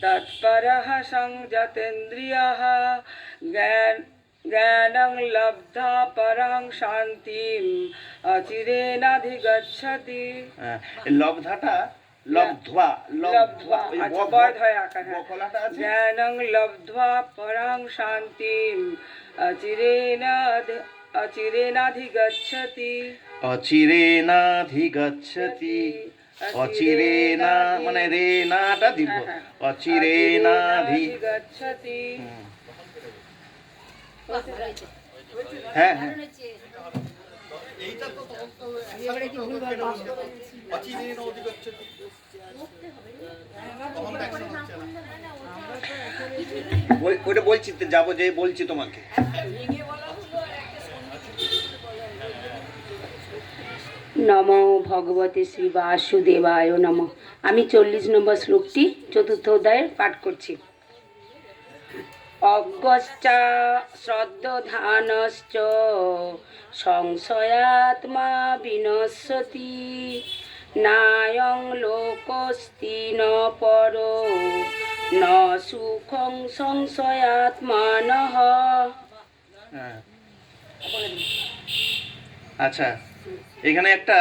তৎপরঃ সংযতেন্দ্রিয়ঃ জ্ঞানং লব্ধা পরাং শান্তিম অচিরেনাধিগচ্ছতি। হ্যাঁ, এই লব্ধাটা লব্ধ্বা লব্ধ্বা, ওই আচ্ছা, বয় ধয় আকার, হ্যাঁ। বকলাটা আছে। জ্ঞানং লব্ধ্বা পরাং শান্তিম অচিরেনাধিগচ্ছতি। অচিরেনাধিগচ্ছতি। অচিরেনা মানে রে নাটা দীর্ঘ, হ্যাঁ, অচিরেনাধিগচ্ছতি। অচিরেনাধিগচ্ছতি। বাহ, ভালো হয়েছে। হ্যাঁ হ্যাঁ, দারুণ হয়েছে। আমি এবারে কি ভুলভাল বলছি? ওইটা বলছি তো, যাবো যে বলছি তোমাকে। নমো ভগবতে শ্রী বাসুদেবায় নমঃ। আমি 40 নম্বর শ্লোকটি চতুর্থ অধ্যায়ের পাঠ করছি। অজ্ঞশ্চা শ্রদ্ধধানশ্চ সংশয়াত্মা বিনশ্যতি নায়ং লোকস্তি ন পরো ন সুখং সংশয়াত্মানঃ। হ্যাঁ, আচ্ছা, এখানে একটা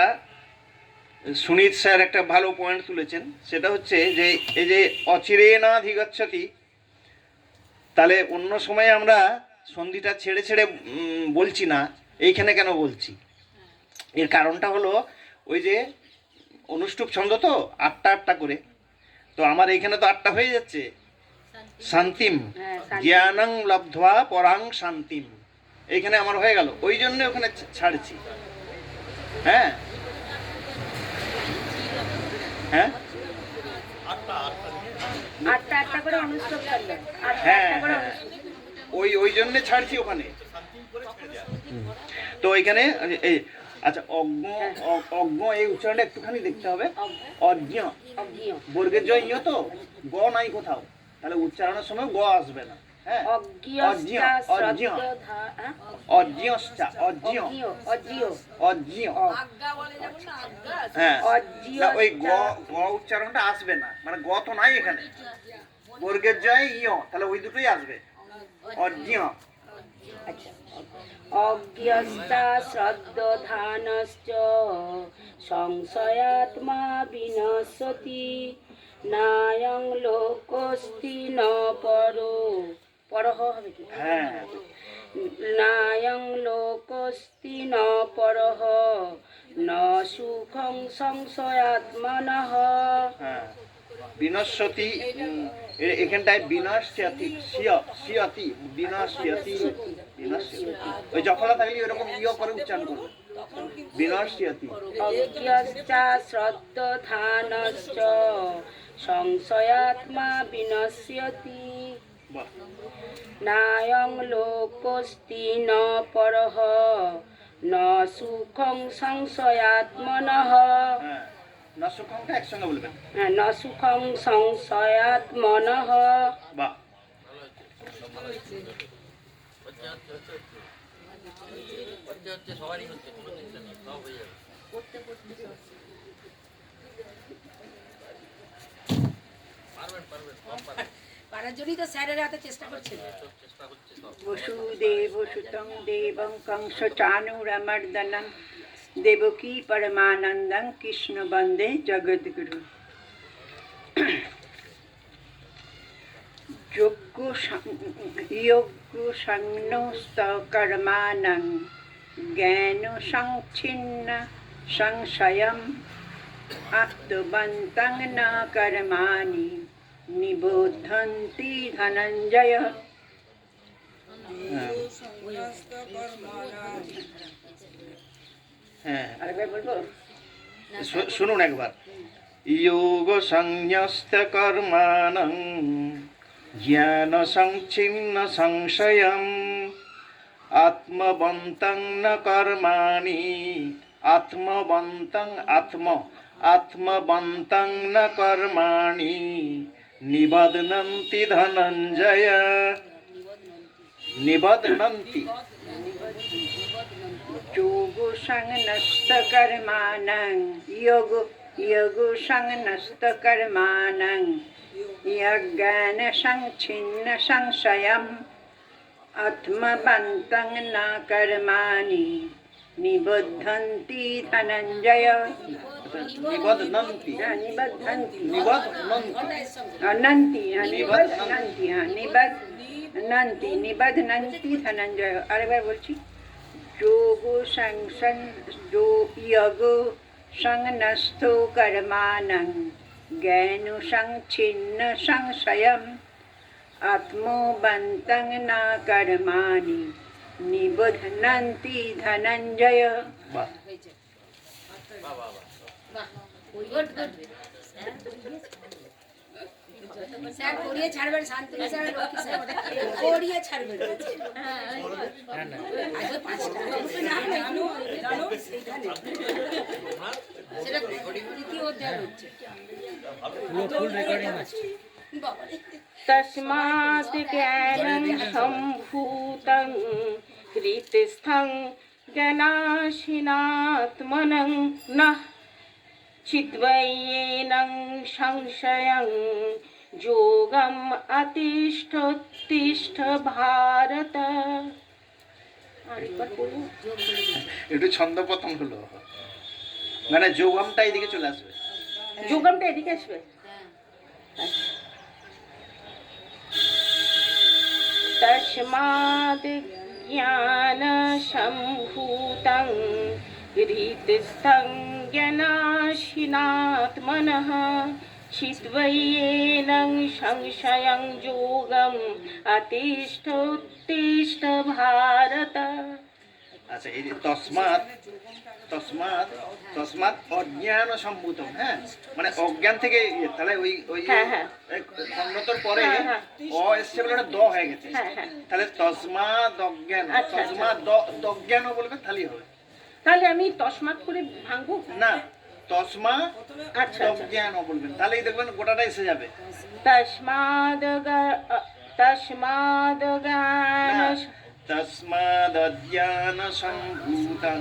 সুনীত স্যার একটা ভালো পয়েন্ট তুলেছেন, সেটা হচ্ছে যে এই যে অচিরেনাধিগচ্ছতি, তাহলে অন্য সময় আমরা সন্ধিটা ছেড়ে ছেড়ে বলছি না, এইখানে কেন বলছি? এর কারণটা হলো ওই যে অনুষ্টুপ ছন্দ তো 8টা 8টা করে, তো আমার এইখানে তো 8টা হয়ে যাচ্ছে। শান্তিম জ্ঞানং লব্ধ্বা পরাং শান্তিম, এইখানে আমার হয়ে গেল, ওই জন্য ওখানে ছাড়ছি। হ্যাঁ হ্যাঁ আটটা করে অনুষ্ঠিত করলেন। হ্যাঁ হ্যাঁ, ওই জন্যে ছাড়ছি ওখানে। তো ওইখানে এই আচ্ছা, অজ্ঞ এই উচ্চারণটা একটুখানি দেখতে হবে। অজ্ঞ বর্গের জয় ইয় তো, গ নাই কোথাও, তাহলে উচ্চারণের সময় গ আসবে না। হ্যাঁ, হ্যাঁ, ওই গ উচ্চারণটা আসবে না, মানে গ তো নাই এখানে, বর্গের জয় ইয়, তাহলে ওই দুটোই আসবে। অজ্ঞ। অজ্ঞস্তা শ্রদ্ধধানশ্চ সংশয়াত্মা বিনশ্যতি নায়ং লোকস্তি ন পরো পরহ হবে কি? হ্যাঁ, নায়ং লোকস্তি ন পরহ ন সুখং সংশয়াত্মনঃ। হ্যাঁ, বিনশ্যতি, এখানটায় বিনশ্যতি, সিয়তি, বিনশ্যতি, বিনশ্যতি, ওই যখলা থাকলে এরকম ইয় করে উচ্চারণ করবে, বিনশ্যতি। অজ্ঞশ্চা শ্রদ্ধধানশ্চ সংশয়াত্মা বিনশ্যতি বাহ। নায়ং লোকস্তি ন পরহ ন সুখং সংশয়াত্মনঃ। হ্যাঁ, না সুখংটা একসঙ্গে বলবেন। ন সুখং সংশয়াত্মনঃ। বাহ। পারার জন্যই তো স্যারের হাতে চেষ্টা করছেন। বসুদেব সুতং দেবং কংস চানুরমর্দনং দেবকী পরমানন্দং কৃষ্ণ বন্দে জগদ্গুরু। যোগ্য সংস্থ কর্মাণং জ্ঞান সংচ্ছিন্ন সংশয়ম আত্মবন্তং ন কর্মাণি নিবোধন্তি ধনঞ্জয়। হ্যাঁ আরেকবার বলবো? শুনুন একবার। যোগ সংন্যস্ত কর্মাণং জ্ঞান সংচ্ছিন্ন সংশয়ম আত্মবন্তং ন কর্মাণি আত্মবন্তং ন কর্মাণি নিবধ্নন্তি ধনঞ্জয়। নিবধ্নন্তি যোগ সংন্যস্ত কর্মাণং যোগ সংন্যস্ত কর্মাণং জ্ঞান সংচ্ছিন্ন সংশয়ম আত্মবন্তং ন কর্মাণি নিবধ্যন্তি ধনঞ্জয়। নিবধ্নন্তি নিবদ্ধন্তি নিবধ্নন্তি নিবধ্নন্তি ধনঞ্জয়। আরেকবার বলছি। যোগ সংন্যস্ত কর্মাণং জ্ঞান সংচ্ছিন্ন সংশয়ম আত্মবন্তং ন কর্মাণি নিবধ্নন্তি ধনঞ্জয়। বাহ। স্যার পড়িয়ে ছাড়বেন, শান্তনু স্যার, লক্ষ্মী স্যার পড়িয়ে ছাড়বেন। আজকে 5টা সেটা দ্বিতীয় অধ্যায় হচ্ছে। তস্মাৎ জ্ঞানং সম্ভূতং হৃতস্থং জ্ঞানাশীনাত্মনং নঃ চিদ্বৈয়েনং সংশয়ং যোগম অতিষ্ঠোত্তিষ্ঠ ভারত। আরেকবার বলুন। একটু ছন্দপতন হলো, মানে যোগমটা এদিকে চলে আসবে। যোগমটা এদিকে আসবে। তস্মাৎ জ্ঞান সম্ভূতং হৃতস্থং জ্ঞানাশীনাত্মনঃ চিদ্বৈয়েনং সংশয়ং যোগম অতিষ্ঠোত্তিষ্ঠ ভারত। আচ্ছা, এই যে তসমাৎ তসমাৎ তসমাৎ অজ্ঞান সম্ভূতম, হ্যাঁ, মানে অজ্ঞান থেকে তাহলে ওই ওই হ্যাঁ, হ্যাঁ। খণ্ডতর পরে হ্যাঁ, হ্যাঁ। অ এসছে বলে ওটা দ হয়ে গেছে। হ্যাঁ, হ্যাঁ। তাহলে তসমাৎ অজ্ঞান, আচ্ছা, তসমাৎ দজ্ঞান বলবে তাহলেই হবে। তাহলে আমি তসমাৎ করে ভাঙবো। না, তসমা আচ্ছা, আচ্ছা। দজ্ঞান বলবেন, তাহলেই দেখবেন গোটাটা এসে যাবে। তস্মাদ জ্ঞান তসমাদ অজ্ঞান সম্ভূতং।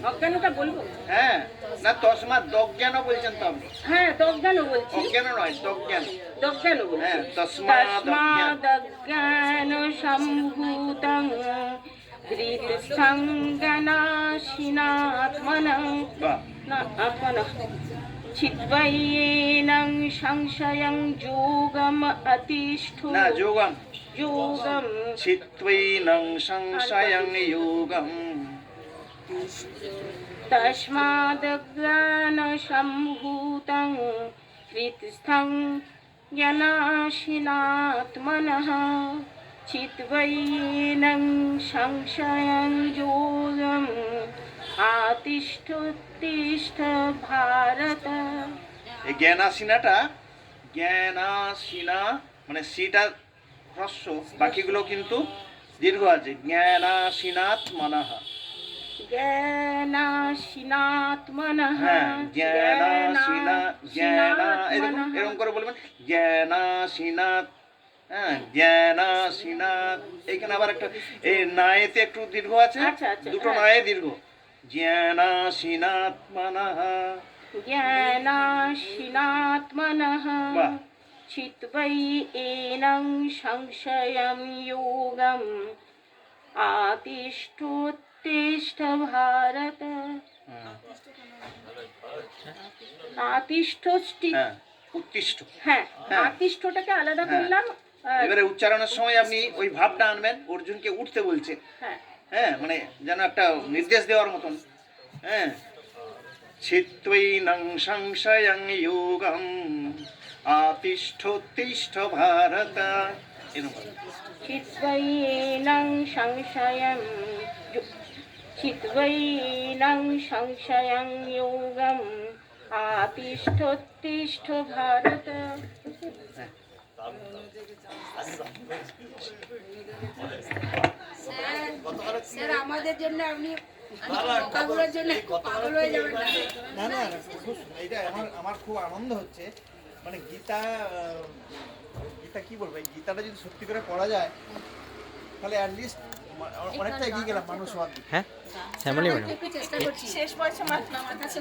অজ্ঞানটা বলবো। হ্যাঁ, না তসমাদ দজ্ঞান বলছেন তো আপনি, হ্যাঁ, দজ্ঞানও বলছি। অজ্ঞান নয়, দজ্ঞান। দজ্ঞানও বলছি। হ্যাঁ, তসমাদ তস্মাদ জ্ঞান সম্ভূতং হৃদস্থং জ্ঞানাশীনাত্মনঃ বাহ। না আত্মনঃ চিদ্বৈয়েনং সংশয়ং যোগম অতিষ্ঠো না, যোগম যোগম চিত্বৈনং সংশয়ং যোগম। তস্মাদ জ্ঞান সম্ভূতং হৃতস্থং জ্ঞানাশীনাত্মনঃ চিদ্বৈয়েনং সংশয়ং যোগম আতিষ্ঠোত্তিষ্ঠ ভারত। এই জ্ঞানাসীনাটা, জ্ঞানাসীনা মানে সিটা হ্রস্ব, বাকিগুলো কিন্তু দীর্ঘ আছে। জ্ঞানাসীনাৎ মনঃ, জ্ঞানাশীনাত্মনঃ হ্যাঁ, জ্ঞানাসীনা জ্ঞানা, এরকম করে বলবেন জ্ঞানাসীনাৎ। হ্যাঁ, জ্ঞানাসীনাৎ। এইখানে আবার একটা এই নায়েতে একটু দীর্ঘ আছে, আচ্ছা, আচ্ছা, দুটো হ্যাঁ। নয়ে দীর্ঘ। জ্ঞানাসীনাৎ মনঃ। জ্ঞানাশীনাত্মনঃ বাহ। চিদ্বৈয়েনং সংশয়ং যোগম আতিষ্ঠোত্তিষ্ঠ ভারত। হ্যাঁ, আতিষ্ঠষ্টি, হ্যাঁ, উত্তিষ্ঠ। হ্যাঁ, হ্যাঁ। আতিষ্ঠটাকে আলাদা হ্যাঁ। করলাম। এবারে উচ্চারণের সময় আপনি ওই ভাবটা আনবেন, অর্জুনকে উঠতে বলছেন। হ্যাঁ, হ্যাঁ মানে যেন একটা নির্দেশ দেওয়ার মতন। হ্যাঁ, ছিত্বৈনং সংশয়ং যোগম আতিষ্ঠোত্তিষ্ঠ ভারত, এরকম। চিত্বৈনং সংশয়ং যোগম আতিষ্ঠোত্তিষ্ঠ ভারত। স্যার আমাদের জন্য আপনি কথাগুলোর জন্য পাগল হয়ে যাবেন না। না না, এটা আমার খুব আনন্দ হচ্ছে, মানে গীতা কি বলবো, এই গীতাটা যদি সত্যি করে পড়া যায় তাহলে অ্যাটলিস্ট অনেকটা এগিয়ে গেলাম মানুষ হওয়ার দিকে। হ্যাঁ শ্যামলী ম্যাডাম একটু চেষ্টা করছি। শেষ বয়সে মাত্র আমার কাছে